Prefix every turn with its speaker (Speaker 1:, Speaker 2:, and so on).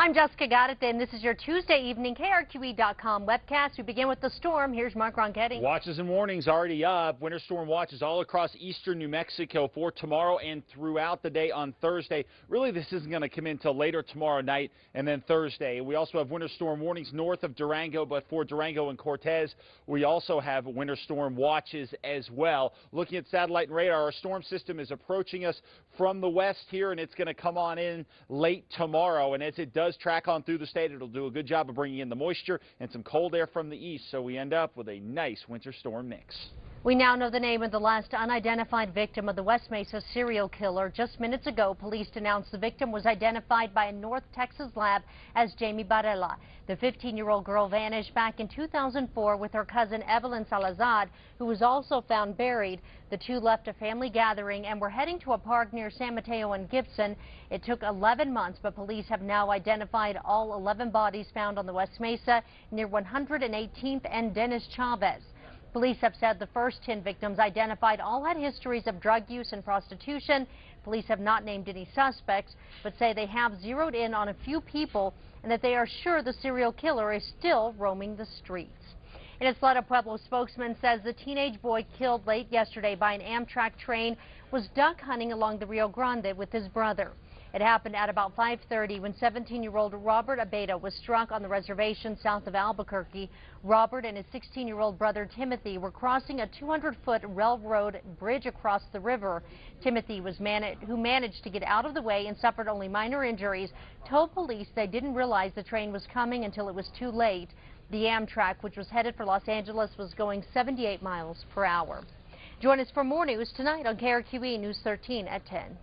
Speaker 1: I'm Jessica Gaddett, and this is your Tuesday evening KRQE.com webcast. We begin with the storm. Here's Mark Ronchetti.
Speaker 2: Watches and warnings already up. Winter storm watches all across eastern New Mexico for tomorrow and throughout the day on Thursday. Really, this isn't going to come in until later tomorrow night and then Thursday. We also have winter storm warnings north of Durango, but for Durango and Cortez, we also have winter storm watches as well. Looking at satellite and radar, our storm system is approaching us from the west here, and it's going to come on in late tomorrow. And as it does track on through the state, it'll do a good job of bringing in the moisture and some cold air from the east, so we end up with a nice winter storm mix.
Speaker 1: We now know the name of the last unidentified victim of the West Mesa serial killer. Just minutes ago, police announced the victim was identified by a North Texas lab as Jamie Barela. The 15-year-old girl vanished back in 2004 with her cousin Evelyn Salazar, who was also found buried. The two left a family gathering and were heading to a park near San Mateo and Gibson. It took 11 months, but police have now identified all 11 bodies found on the West Mesa near 118th and Dennis Chavez. Police have said the first 10 victims identified all had histories of drug use and prostitution. Police have not named any suspects, but say they have zeroed in on a few people and that they are sure the serial killer is still roaming the streets. An Isleta Pueblo spokesman says the teenage boy killed late yesterday by an Amtrak train was duck hunting along the Rio Grande with his brother. It happened at about 5:30 when 17-year-old Robert Abeda was struck on the reservation south of Albuquerque. Robert and his 16-year-old brother Timothy were crossing a 200-foot railroad bridge across the river. Timothy, who managed to get out of the way and suffered only minor injuries, told police they didn't realize the train was coming until it was too late. The Amtrak, which was headed for Los Angeles, was going 78 miles per hour. Join us for more news tonight on KRQE News 13 at 10.